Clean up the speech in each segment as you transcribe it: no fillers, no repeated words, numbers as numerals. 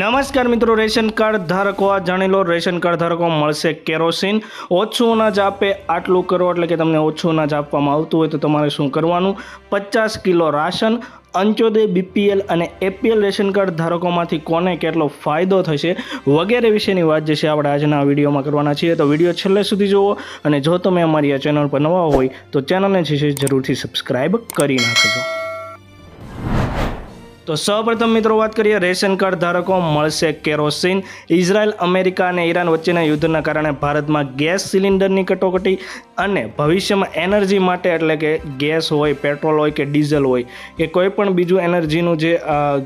નમસ્કાર મિત્રો, ration card ધારકો આ જાણી લો. રેશન કાર્ડ ધારકો મળશે કેરોસીન. ઓછું અનાજ આપે આટલું કરો, એટલે કે તમને ઓછું અનાજ આપવામાં આવતું હોય તો તમારે શું કરવાનું? 50 કિલો રાશન. અંત્યોદય, બીપીએલ અને એપીએલ રેશન કાર્ડ ધારકોમાંથી કોને કેટલો ફાયદો થશે વગેરે વિશેની વાત જે છે આપણે આજના વિડીયોમાં કરવાના છીએ. તો વિડીયો છેલ્લે સુધી જુઓ, અને જો તમે અમારી આ ચેનલ પર નવા હોય તો ચેનલને જે છે જરૂરથી સબસ્ક્રાઈબ કરી નાખજો. તો સૌપ્રથમ મિત્રો વાત કરીએ, રેશન કાર્ડ ધારકો મળશે કેરોસીન. ઇઝરાયલ, અમેરિકા અને ઈરાન વચ્ચેના યુદ્ધના કારણે ભારતમાં ગેસ સિલિન્ડરની કટોકટી અને ભવિષ્યમાં એનર્જી માટે, એટલે કે ગેસ હોય, પેટ્રોલ હોય કે ડીઝલ હોય કે કોઈ પણ બીજું એનર્જીનું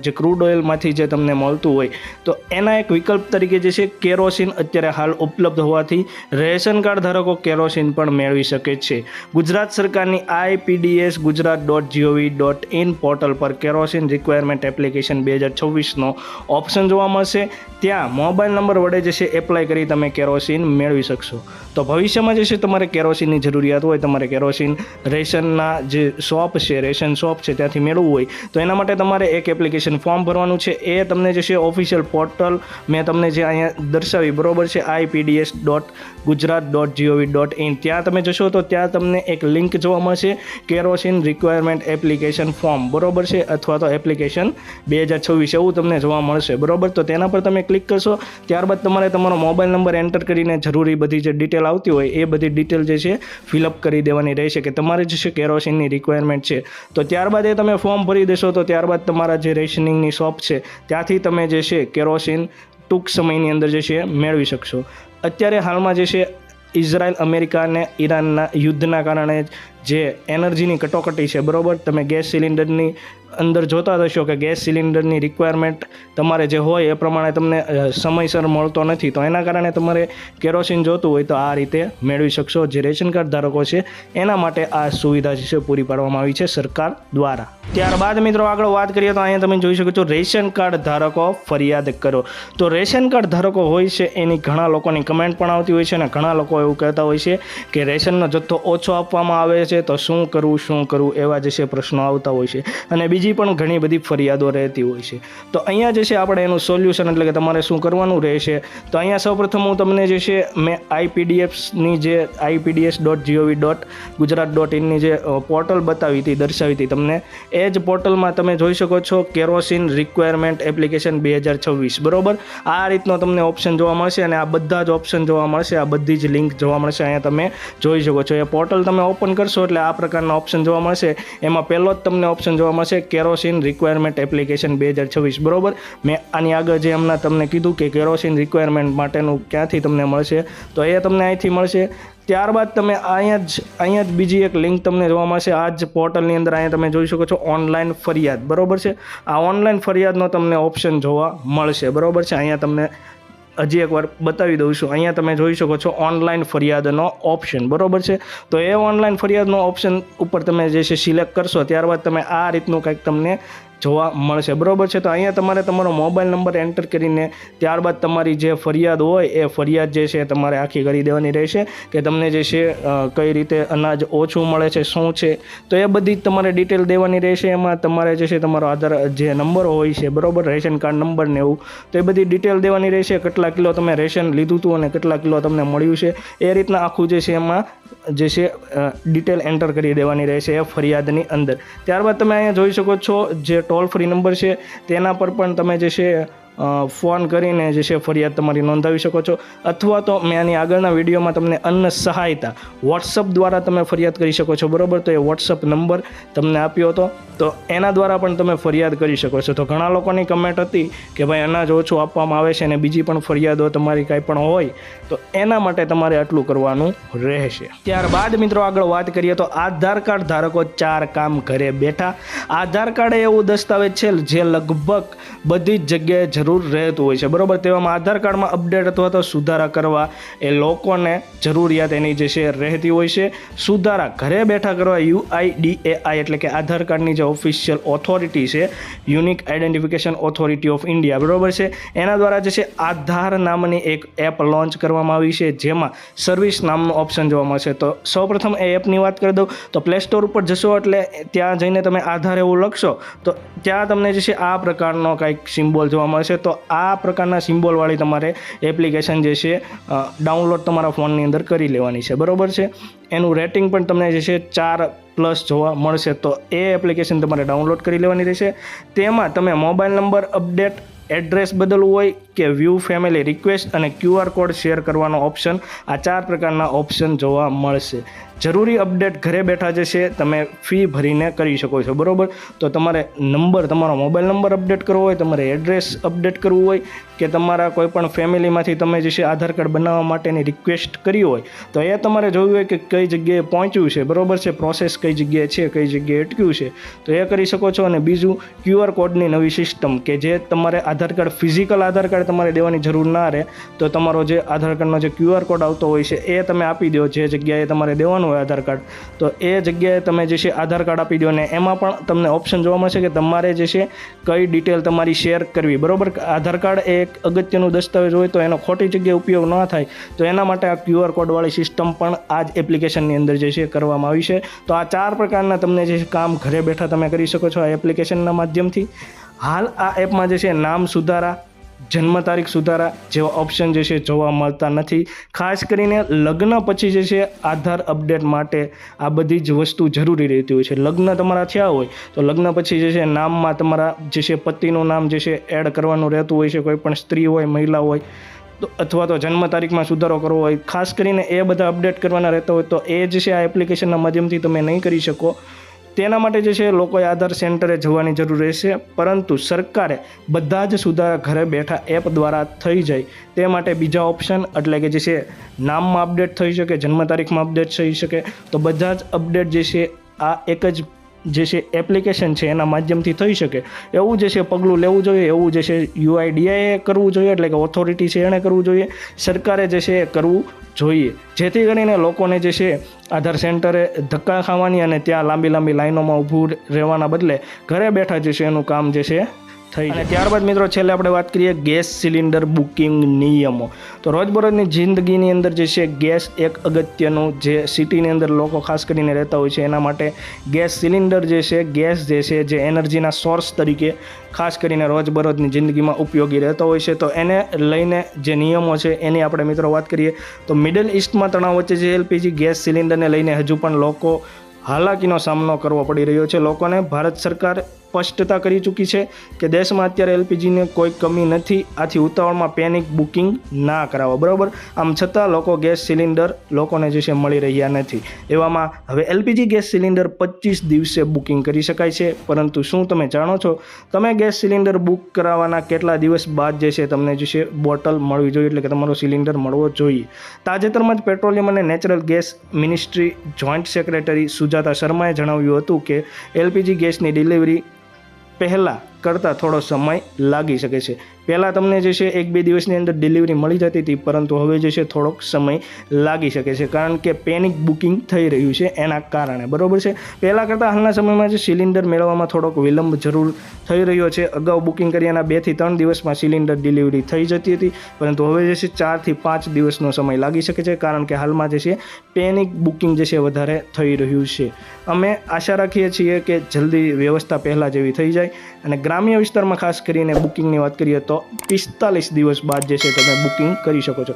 જે ક્રૂડ ઓઇલમાંથી જે તમને મળતું હોય, તો એના એક વિકલ્પ તરીકે જે છે કેરોસીન અત્યારે હાલ ઉપલબ્ધ હોવાથી રેશન કાર્ડ ધારકો કેરોસીન પણ મેળવી શકે છે. ગુજરાત સરકારની IPDS gujarat.gov.in પોર્ટલ પર કેરોસીન રિક્વાયરમેન્ટ એપ્લિકેશન 2026નો ઓપ્શન જોવા મળશે. ત્યાં મોબાઈલ નંબર વડે જે છે એપ્લાય કરી તમે કેરોસીન મેળવી શકશો. તો ભવિષ્યમાં જે છે તમારે કેરોસીનની જરૂરિયાત હોય, તમારે કેરોસીન રેશનના જે શોપ છે, રેશન શોપ છે, ત્યાંથી મેળવવું હોય તો એના માટે તમારે એક એપ્લિકેશન ફોર્મ ભરવાનું છે. એ તમને જે છે ઓફિશિયલ પોર્ટલ મેં તમને જે અહીંયા દર્શાવી, બરોબર છે, IPDS.gujarat.gov.in, ત્યાં તમે જશો તો ત્યાં તમને એક લિંક જોવા મળશે, કેરોસીન રિક્વાયરમેન્ટ એપ્લિકેશન ફોર્મ, બરોબર છે, અથવા તો એપ્લિકેશન 2026 એવું તમને જોવા મળશે, બરોબર. તો તેના પર તમે ક્લિક કરશો. ત્યારબાદ તમારે તમારો મોબાઈલ નંબર એન્ટર કરીને જરૂરી બધી જે ડિટેલ આવતી હોય એ બધી ડિટેલ જે છે ફિલઅપ કરી દેવાની રહેશે કે તમારે જે છે કેરોસીનની રિક્વાયરમેન્ટ છે. તો ત્યારબાદ એ તમે ફોર્મ ભરી દેશો તો ત્યારબાદ તમારા જે રેશનિંગની શોપ છે ત્યાંથી તમે જે છે કેરોસીન ટૂંક સમયની અંદર જે છે મેળવી શકશો. અત્યારે હાલમાં જે છે ઇઝરાયલ, અમેરિકા અને ઈરાનના યુદ્ધના કારણે જે એનર્જીની કટોકટી છે, બરોબર, તમે ગેસ સિલિન્ડરની અંદર જોતા હશો કે ગેસ સિલિન્ડરની રિક્વાયરમેન્ટ તમારે જે હોય એ પ્રમાણે તમને સમયસર મળતો નથી. તો એના કારણે તમારે કેરોસીન જોતું હોય તો આ રીતે મેળવી શકશો. જે રેશન કાર્ડ ધારકો છે એના માટે આ સુવિધા જે છે પૂરી પાડવામાં આવી છે સરકાર દ્વારા. ત્યારબાદ મિત્રો આગળ વાત કરીએ તો અહીંયા તમે જોઈ શકો છો, રેશન કાર્ડ ધારકો ફરિયાદ કરો. તો રેશન કાર્ડ ધારકો હોય છે એની ઘણા લોકોની કમેન્ટ પણ આવતી હોય છે, અને ઘણા લોકો એવું કહેતા હોય છે કે રેશનનો જથ્થો ઓછો આપવામાં આવે છે તો શું કરવું એવા જે છે પ્રશ્નો આવતા હોય છે, અને બીજી પણ ઘણી બધી ફરિયાદો રહેતી હોય છે. તો અહીંયા જે છે આપણે એનું સોલ્યુશન, એટલે કે તમારે શું કરવાનું રહેશે, તો અહીંયા સૌપ્રથમ હું તમને જે છે મેં IPDSની જે IPDS.gov.gujarat.in જે પોર્ટલ બતાવી હતી, દર્શાવી હતી તમને, એ જ પોર્ટલમાં તમે જોઈ શકો છો કેરોસીન રિક્વાયરમેન્ટ એપ્લિકેશન 2026, બરોબર. આ રીતનો તમને ઓપ્શન જોવા મળશે, અને આ બધા જ ઓપ્શન જોવા મળશે, આ બધી જ લિંક જોવા મળશે. અહીંયા તમે જોઈ શકો છો, એ પોર્ટલ તમે ઓપન કરશો એટલે આ પ્રકારના ઓપ્શન જોવા મળશે. એમાં પહેલો જ તમને ઓપ્શન જોવા મળશે કેરોસીન રિક્વાયરમેન્ટ એપ્લિકેશન 2026, બરોબર. મેં આની આગળ જે હમણાં તમને કીધું કે કેરોસીન રિક્વાયરમેન્ટ માટેનું ક્યાંથી તમને મળશે, તો એ તમને અહીંથી મળશે. ત્યારબાદ તમે અહીંયા જ બીજી એક લિંક તમને જોવા મળશે, આ જ પોર્ટલની અંદર. અહીંયા તમે જોઈ શકો છો ઓનલાઈન ફરિયાદ, બરોબર છે. આ ઓનલાઈન ફરિયાદનો તમને ઓપ્શન જોવા મળશે, બરોબર છે. અહીંયા તમને હજી એકવાર બતાવી દઉં છું. અહીંયા તમે જોઈ શકો છો ઓનલાઈન ફરિયાદનો ઓપ્શન, બરોબર છે. તો એ ઓનલાઈન ફરિયાદનો ઓપ્શન ઉપર તમે જે છે સિલેક્ટ કરશો, ત્યારબાદ તમે આ રીતનું કંઈક તમને જોવા મળશે, બરોબર છે. તો અહીંયા તમારે તમારો મોબાઈલ નંબર એન્ટર કરીને ત્યારબાદ તમારી જે ફરિયાદ હોય એ ફરિયાદ જે છે તમારે આખી કરી દેવાની રહેશે, કે તમને જે છે કઈ રીતે અનાજ ઓછું મળે છે, શું છે, તો એ બધી તમારે ડિટેલ દેવાની રહેશે. એમાં તમારે જે છે તમારો આધાર જે નંબર હોય છે, બરોબર, રેશન કાર્ડ નંબર ને એવું, તો એ બધી ડિટેલ દેવાની રહેશે. કેટલા કિલો તમે રેશન લીધું હતું અને કેટલા કિલો તમને મળ્યું છે, એ રીતના આખું જે છે એમાં જે છે ડિટેલ એન્ટર કરી દેવાની રહેશે એ ફરિયાદની અંદર. ત્યારબાદ તમે અહીંયા જોઈ શકો છો જે ટોલ ફ્રી નંબર છે તેના પર પણ તમે જે છે ફોન કરીને જે છે ફરિયાદ તમારી નોંધાવી શકો છો, અથવા તો મેં આની આગળના વિડીયોમાં તમને અન્ન સહાયતા વોટ્સઅપ દ્વારા તમે ફરિયાદ કરી શકો છો, બરોબર. તો એ વોટ્સઅપ નંબર તમને આપ્યો હતો, તો એના દ્વારા પણ તમે ફરિયાદ કરી શકો છો. તો ઘણા લોકોની કમેન્ટ હતી કે ભાઈ અનાજ ઓછું આપવામાં આવે છે અને બીજી પણ ફરિયાદો તમારી કાંઈ પણ હોય તો એના માટે તમારે આટલું કરવાનું રહેશે. ત્યારબાદ મિત્રો આગળ વાત કરીએ તો આધાર કાર્ડ ધારકો 4 કામ ઘરે બેઠા. આધાર કાર્ડ એવું દસ્તાવેજ છે જે લગભગ બધી જ જગ્યાએ જરૂર રહેતું હોય છે, બરોબર. તેવામાં આધાર કાર્ડમાં અપડેટ અથવા તો સુધારા કરવા એ લોકોને જરૂરિયાત એની જે છે રહેતી હોય છે. સુધારા ઘરે બેઠા કરવા UIDAI, એટલે કે આધાર કાર્ડની જે ઓફિશિયલ ઓથોરિટી છે, unique identification authority of India, બરોબર છે, એના દ્વારા જે છે આધાર નામની એક એપ લોન્ચ કરવામાં આવી છે, જેમાં સર્વિસ નામનું ઓપ્શન જોવા મળશે. તો સૌપ્રથમ એ એપની વાત કરી દઉં તો પ્લે સ્ટોર ઉપર જશો એટલે ત્યાં જઈને તમે આધાર એવું લખશો તો ત્યાં તમને જે છે આ પ્રકારનો કંઈક સિમ્બોલ જોવા મળશે. છે તો આ પ્રકારના સિમ્બોલવાળી તમારે એપ્લિકેશન જે છે ડાઉનલોડ તમારા ફોનની અંદર કરી લેવાની છે, બરાબર છે. એનું રેટિંગ પણ તમને જે છે 4+ જોવા મળશે, તો એ એપ્લિકેશન તમારે ડાઉનલોડ કરી લેવાની રહેશે. તેમાં તમે મોબાઈલ નંબર અપડેટ, એડ્રેસ બદલવું હોય કે વ્યૂ ફેમિલી રિક્વેસ્ટ અને QR કોડ શેર કરવાનો ઓપ્શન, આ 4 પ્રકારના ઓપ્શન જોવા મળશે. જરૂરી અપડેટ ઘરે બેઠા જે છે તમે ફી ભરીને કરી શકો છો, બરાબર. તો તમારે તમારો મોબાઈલ નંબર અપડેટ કરવો હોય, તમારે એડ્રેસ અપડેટ કરવું હોય કે તમારા કોઈ પણ ફેમિલીમાંથી તમે જે છે આધાર કાર્ડ બનાવવા માટેની રિક્વેસ્ટ કરી હોય, તો એ તમારે જોયું હોય કે કઈ જગ્યાએ પહોંચ્યું છે, બરાબર છે, પ્રોસેસ કઈ જગ્યાએ છે, કઈ જગ્યાએ અટક્યું છે, તો એ કરી શકો છો. અને બીજું QR કોડની નવી સિસ્ટમ કે જે તમારે આધાર કાર્ડ, ફિઝિકલ આધાર કાર્ડ તમારે દેવાની જરૂર ના રહે, તો તમારો જે આધાર કાર્ડનો જે QR કોડ આવતો હોય છે એ તમે આપી દો જે જગ્યાએ તમારે દેવાનું હોય આધાર કાર્ડ, તો એ જગ્યાએ તમે જે છે આધાર કાર્ડ આપી દો. અને એમાં પણ તમને ઓપ્શન જોવા મળશે કે તમારે જે છે કઈ ડિટેલ તમારી શેર કરવી, બરાબર. આધાર કાર્ડ એ એક અગત્યનું દસ્તાવેજ હોય તો એનો ખોટી જગ્યાએ ઉપયોગ ન થાય, તો એના માટે આ QR કોડવાળી સિસ્ટમ પણ આ જ એપ્લિકેશનની અંદર જે છે કરવામાં આવી છે. તો આ 4 પ્રકારના તમને જે કામ ઘરે બેઠા તમે કરી શકો છો આ એપ્લિકેશનના માધ્યમથી. હાલ આ એપમાં જે છે નામ સુધારા, જન્મ તારીખ સુધારા જેવા ઓપ્શન જે છે જોવા મળતા નથી. ખાસ કરીને લગ્ન પછી જે છે આધાર અપડેટ માટે આ બધી જ વસ્તુ જરૂરી રહેતી હોય છે. લગ્ન તમારા થયા હોય તો લગ્ન પછી જે છે નામમાં તમારા જે છે પતિનું નામ જે છે એડ કરવાનું રહેતું હોય છે, કોઈ પણ સ્ત્રી હોય, મહિલા હોય, અથવા તો જન્મ તારીખમાં સુધારો કરવો હોય, ખાસ કરીને એ બધા અપડેટ કરવાના રહેતા હોય તો એ જે છે આ એપ્લિકેશનના માધ્યમથી તમે નહીં કરી શકો. તેના માટે જે છે લોકોએ આધાર સેન્ટરે જવાની જરૂર રહેશે, પરંતુ સરકારે બધા જ સુધારા ઘરે બેઠા એપ દ્વારા થઈ જાય તે માટે બીજા ઓપ્શન, એટલે કે જે છે નામમાં અપડેટ થઈ શકે, જન્મ તારીખમાં અપડેટ થઈ શકે, તો બધા જ અપડેટ જે છે આ એક જ જે છે એપ્લિકેશન છે એના માધ્યમથી થઈ શકે એવું જે છે પગલું લેવું જોઈએ. એવું જે છે UIDAI કરવું જોઈએ, એટલે કે ઓથોરિટી છે એણે કરવું જોઈએ, સરકારે જે છે એ કરવું જોઈએ, જેથી કરીને લોકોને જે છે આધાર સેન્ટરે ધક્કા ખાવાની અને ત્યાં લાંબી લાઈનોમાં ઊભું રહેવાના બદલે ઘરે બેઠા જે છે એનું કામ જે છે થઈ. અને ત્યારબાદ મિત્રો છેલ્લે આપણે વાત કરીએ ગેસ સિલિન્ડર બુકિંગ નિયમો. તો રોજબરોજની જિંદગીની અંદર જે છે ગેસ એક અગત્યનું, જે સિટીની અંદર લોકો ખાસ કરીને રહેતા હોય છે એના માટે ગેસ સિલિન્ડર જે છે, ગેસ જે છે જે એનર્જીના સોર્સ તરીકે ખાસ કરીને રોજબરોજની જિંદગીમાં ઉપયોગી રહેતો હોય છે. તો એને લઈને જે નિયમો છે એની આપણે મિત્રો વાત કરીએ તો મિડલ ઇસ્ટમાં તણાવ વચ્ચે જે LPG ગેસ સિલિન્ડરને લઈને હજુ પણ લોકો હાલાકીનો સામનો કરવો પડી રહ્યો છે. લોકોને ભારત સરકાર સ્પષ્ટતા કરી ચૂકી છે કે દેશમાં અત્યારે LPGની કોઈ કમી નથી, આથી ઉતાવળમાં પેનિક બુકિંગ ના કરાવો, બરાબર. આમ છતાં લોકો ગેસ સિલિન્ડર લોકોને જે છે મળી રહ્યા નથી. એવામાં હવે LPG ગેસ સિલિન્ડર 25 દિવસે બુકિંગ કરી શકાય છે, પરંતુ શું તમે જાણો છો તમે ગેસ સિલિન્ડર બુક કરાવવાના કેટલા દિવસ બાદ જે છે તમને જે છે બોટલ મળવી જોઈએ, એટલે કે તમારો સિલિન્ડર મળવો જોઈએ. તાજેતરમાં જ પેટ્રોલિયમ અને natural gas ministry joint secretary Sujata શર્માએ જણાવ્યું હતું કે LPG ગેસની ડિલિવરી પહેલાં કરતાં થોડો સમય લાગી શકે છે. પહેલાં તમને જે છે 1-2 દિવસની અંદર ડિલિવરી મળી જતી હતી, પરંતુ હવે જે છે થોડોક સમય લાગી શકે છે, કારણ કે પેનિક બુકિંગ થઈ રહ્યું છે એના કારણે, બરાબર છે. પહેલાં કરતાં હાલના સમયમાં જે સિલિન્ડર મેળવવામાં થોડોક વિલંબ જરૂર થઈ રહ્યો છે. અગાઉ બુકિંગ કર્યાના 2 થી 3 દિવસમાં સિલિન્ડર ડિલિવરી થઈ જતી હતી, પરંતુ હવે જે છે 4 થી 5 દિવસનો સમય લાગી શકે છે, કારણ કે હાલમાં જે છે પેનિક બુકિંગ જે છે વધારે થઈ રહ્યું છે. અમે આશા રાખીએ છીએ કે જલ્દી વ્યવસ્થા પહેલાં જેવી થઈ જાય. અને ગ્રામ્ય વિસ્તારમાં ખાસ કરીને બુકિંગની વાત કરીએ તો 45 દિવસ બાદ જે છે તમે બુકિંગ કરી શકો છો.